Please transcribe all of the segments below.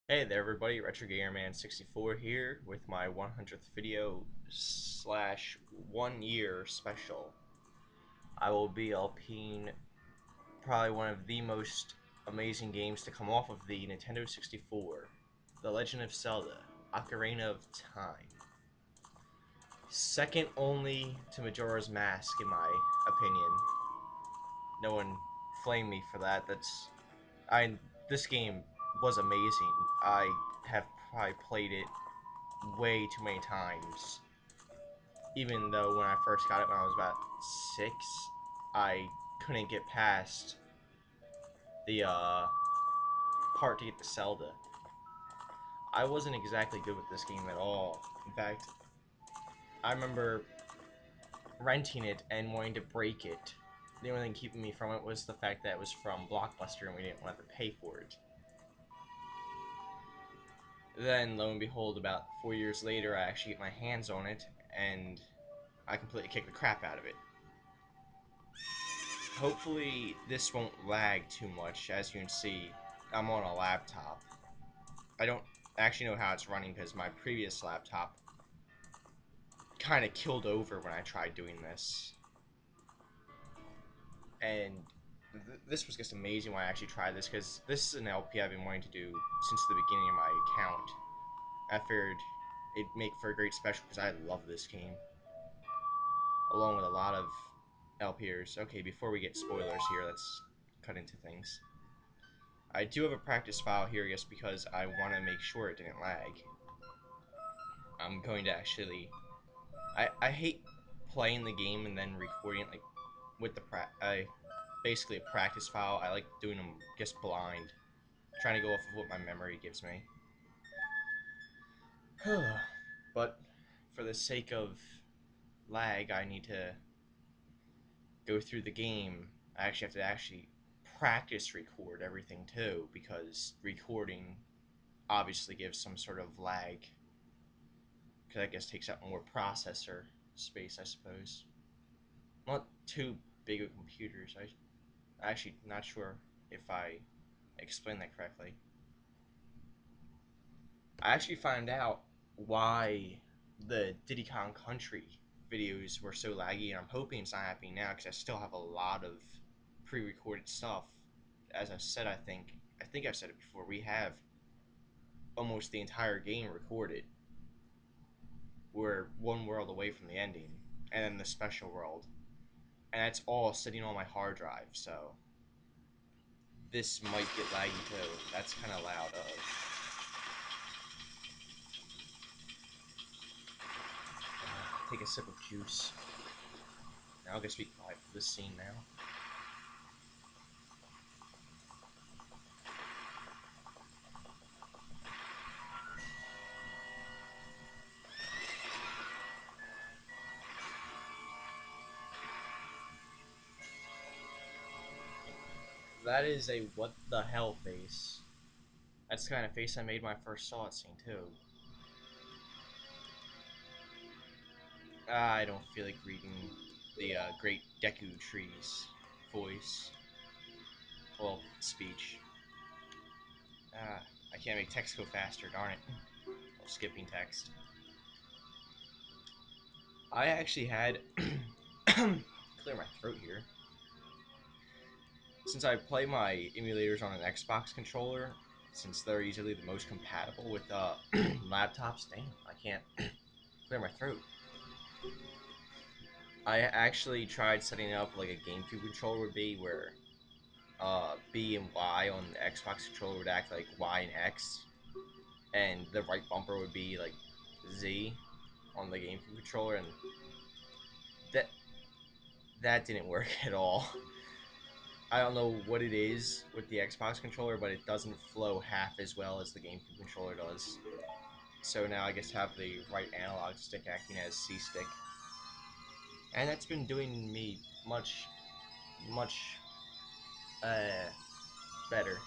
Hey there everybody, RetroGamerman64 here with my 100th video slash 1 year special. I will be LPing probably one of the most amazing games to come off of the Nintendo 64, The Legend of Zelda, Ocarina of Time. Second only to Majora's Mask in my opinion. No one flame me for that. This game was amazing. I have probably played it way too many times. Even though when I first got it when I was about 6, I couldn't get past the part to get to Zelda. I wasn't exactly good with this game at all. In fact, I remember renting it and wanting to break it. The only thing keeping me from it was the fact that it was from Blockbuster and we didn't want to pay for it. Then, lo and behold, about 4 years later, I actually get my hands on it and I completely kick the crap out of it. Hopefully this won't lag too much. As you can see, I'm on a laptop. I don't actually know how it's running because my previous laptop kind of killed over when I tried doing this. And this was just amazing when I actually tried this because this is an LP I've been wanting to do since the beginning of my account. I figured it'd make for a great special because I love this game. Along with a lot of LPers. Okay, before we get spoilers here, let's cut into things. I do have a practice file here just because I want to make sure it didn't lag. I'm going to actually... I hate playing the game and then recording it like with the basically a practice file. I like doing them just blind, trying to go off of what my memory gives me. But for the sake of lag, I need to go through the game. I actually have to practice record everything too, because recording obviously gives some sort of lag, because I guess takes up more processor space, I suppose. Not too big of computers. I'm actually not sure if I explained that correctly. I actually found out why the Diddy Kong Country videos were so laggy, and I'm hoping it's not happening now because I still have a lot of pre-recorded stuff. As I said, I think I've said it before. We have almost the entire game recorded. We're one world away from the ending, and then the special world, and that's all sitting on my hard drive. So this might get laggy too. That's kind of loud. Take a sip of juice. Now I'll just be quiet for this scene now. That is a what the hell face. That's the kind of face I made when I first saw it scene too. I don't feel like reading the Great Deku Tree's voice. Well, speech. I can't make text go faster, darn it. Well, skipping text. I actually had... clear my throat here. Since I play my emulators on an Xbox controller, since they're usually the most compatible with laptops, damn, I can't clear my throat. I actually tried setting up like a GameCube controller would be, where B and Y on the Xbox controller would act like Y and X, and the right bumper would be like Z on the GameCube controller, and that that didn't work at all. I don't know what it is with the Xbox controller, but it doesn't flow half as well as the GameCube controller does. So now I guess have the right analog stick acting as C stick, and that's been doing me much uh, better.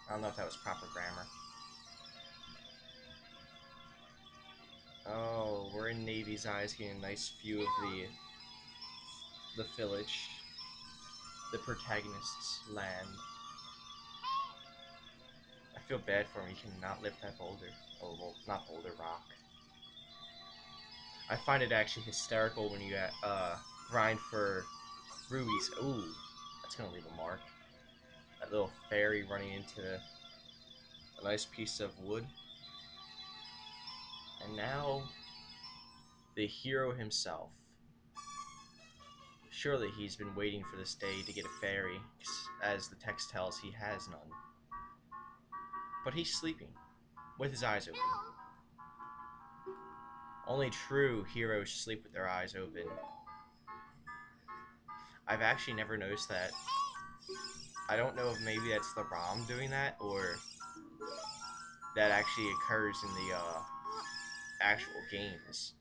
I don't know if that was proper grammar. Oh, we're in Navy's eyes, getting a nice view of the village, the protagonist's land. I feel bad for him. He cannot lift that boulder. Oh, well, not boulder, rock. I find it actually hysterical when you grind for rubies. Ooh, that's gonna leave a mark. That little fairy running into a nice piece of wood. And now, the hero himself. Surely he's been waiting for this day to get a fairy, as the text tells he has none. But he's sleeping, with his eyes open. Only true heroes sleep with their eyes open. I've actually never noticed that. I don't know if maybe that's the ROM doing that, or that actually occurs in the actual games.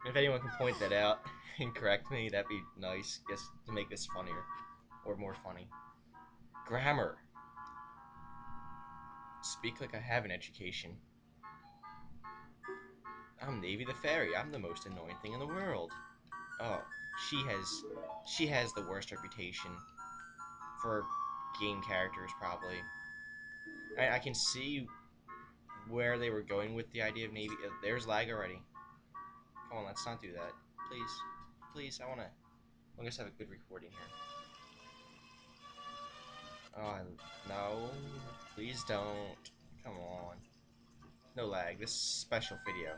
If anyone can point that out and correct me, that'd be nice, just to make this funnier, or more funny. Grammar. Speak like I have an education. I'm Navy the Fairy. I'm the most annoying thing in the world. Oh, she has the worst reputation for game characters, probably. I can see where they were going with the idea of Navy. There's lag already. Come on, let's not do that. Please. Please, I want to just have a good recording here. Oh, no. Please don't. Come on. No lag. This is special video.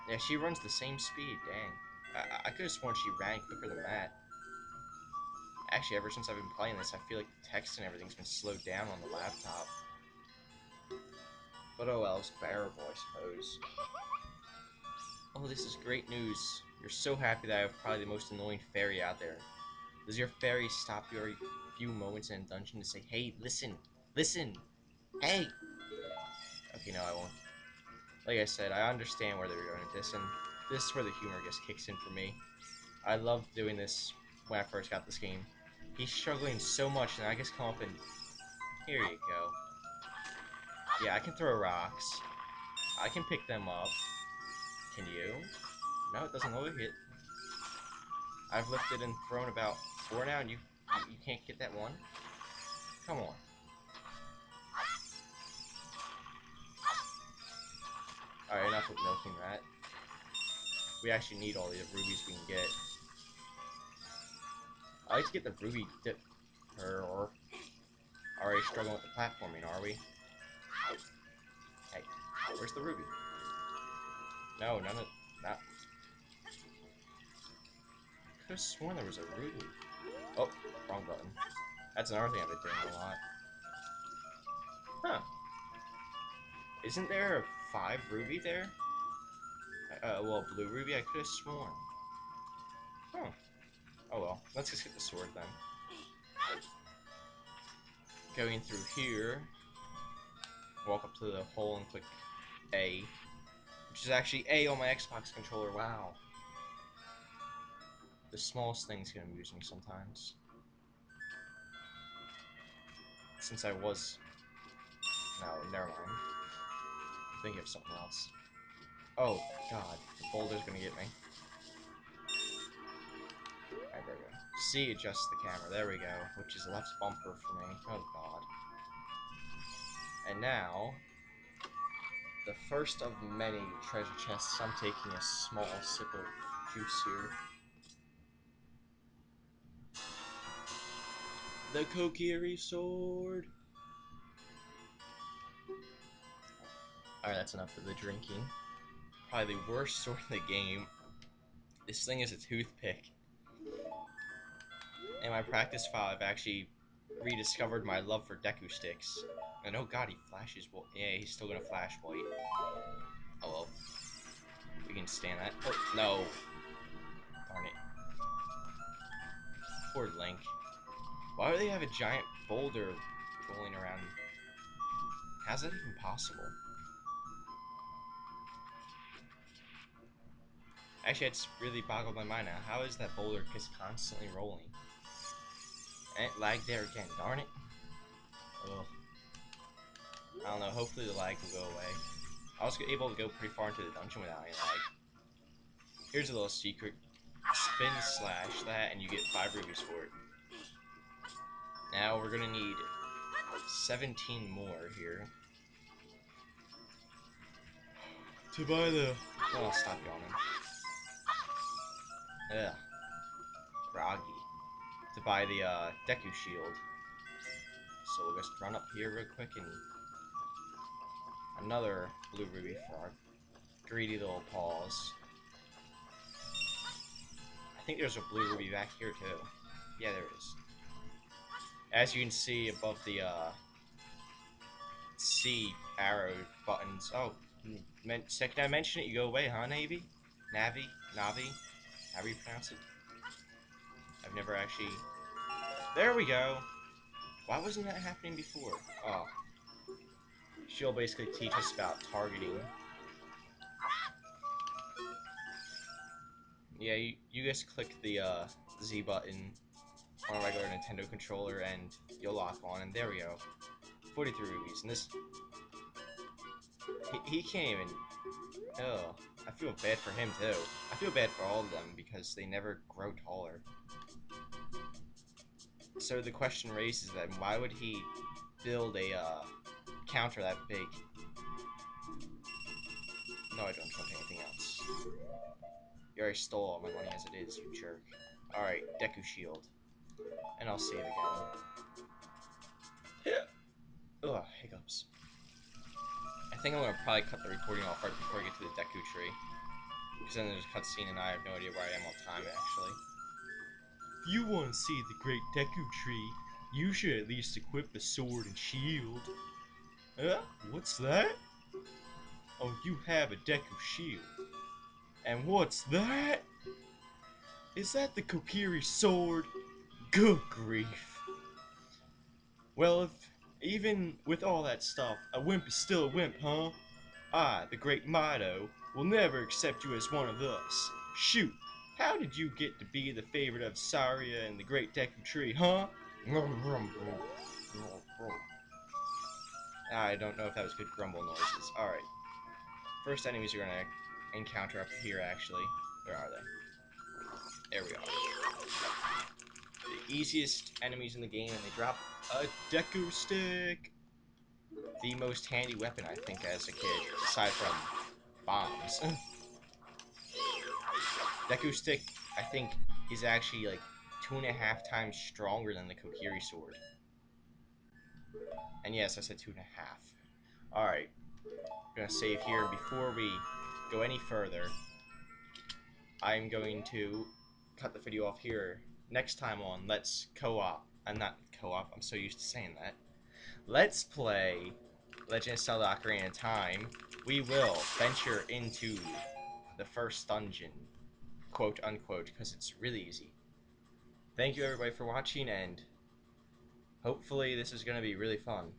Yeah, she runs the same speed. Dang. I could have sworn she ran quicker than that. Actually, ever since I've been playing this, I feel like the text and everything's been slowed down on the laptop. But oh well, it's bearable, I suppose. Oh, this is great news. You're so happy that I have probably the most annoying fairy out there. Does your fairy stop you every few moments in a dungeon to say, hey, listen, listen, hey? Okay, no, I won't. Like I said, I understand where they're going with this, and this is where the humor just kicks in for me. I loved doing this when I first got this game. He's struggling so much, and I just come up and... Here you go. Yeah, I can throw rocks. I can pick them up. Can you? No, it doesn't look it. I've lifted and thrown about 4 now, and you can't get that one? Come on. Alright, enough with milking that. We actually need all the rubies we can get. I like to get the ruby dip. Already struggling with the platforming, are we? Hey, where's the ruby? No, none of that. Could have sworn there was a ruby. Oh, wrong button. That's another thing I've been doing a lot. Huh. Isn't there a 5 ruby there? Well, blue ruby, I could have sworn. Huh. Oh well, let's just get the sword then. Going through here, walk up to the hole and click A, which is actually A on my Xbox controller. Wow. The smallest things can amuse me sometimes. Since I was... No, never mind. I'm thinking of something else. Oh, God. The boulder's gonna get me. Alright, there we go. C adjusts the camera. There we go. Which is left bumper for me. Oh, God. And now... the first of many treasure chests. I'm taking a small sip of juice here. The Kokiri sword! Alright, that's enough of the drinking. Probably the worst sword in the game. This thing is a toothpick. In my practice file, I've actually rediscovered my love for Deku sticks. And oh god, he flashes. Well, yeah, he's still gonna flash white. Oh well. We can stand that. Oh, no. Darn it. Poor Link. Why do they have a giant boulder rolling around? How's that even possible? Actually, it's really boggled my mind now. How is that boulder just constantly rolling? And it lagged there again, darn it. Ugh. I don't know, hopefully the lag will go away. I was able to go pretty far into the dungeon without any lag. Here's a little secret. Spin slash that and you get 5 rubies for it. Now we're gonna need 17 more here to buy the. Oh, stop yawning. Ugh, groggy. To buy the Deku Shield. So we'll just run up here real quick and another blue ruby for our greedy little paws. I think there's a blue ruby back here too. Yeah, there is. As you can see above the C arrow buttons. Oh, second I mention it, you go away, huh, Navy? Navi? Navi? However you pronounce it? I've never actually... There we go! Why wasn't that happening before? Oh. She'll basically teach us about targeting. Yeah, you just click the Z button on a regular Nintendo controller and you'll lock on, and there we go. 43 rubies, and this... He can't even... Oh, I feel bad for him too. I feel bad for all of them because they never grow taller. So the question raises then, why would he build a counter that big? No, I don't want anything else. You already stole all my money as it is, you jerk. Alright, Deku Shield. And I'll save again. Ugh, hiccups. I think I'm gonna probably cut the recording off right before I get to the Deku Tree. Because then there's a cutscene and I have no idea where I am on time, actually. If you want to see the great Deku Tree, you should at least equip the sword and shield. What's that? Oh, you have a Deku Shield. And what's that? Is that the Kokiri sword? Good grief. Well, if even with all that stuff, a wimp is still a wimp, huh? I, the great Mido, will never accept you as one of us. Shoot, how did you get to be the favorite of Saria and the great Deku Tree, huh? I don't know if that was good grumble noises. Alright. First enemies you're gonna encounter up here, actually. Where are they? There we are. The easiest enemies in the game, and they drop a Deku Stick! The most handy weapon, I think, as a kid, aside from bombs. Deku Stick, I think, is actually like 2.5 times stronger than the Kokiri Sword. And yes, I said 2.5. Alright, I'm gonna save here, and before we go any further, I'm going to cut the video off here. Next time on Let's Co-op, not Co-op, I'm so used to saying that. Let's play Legend of Zelda Ocarina of Time. We will venture into the first dungeon, quote unquote, because it's really easy. Thank you everybody for watching, and hopefully this is going to be really fun.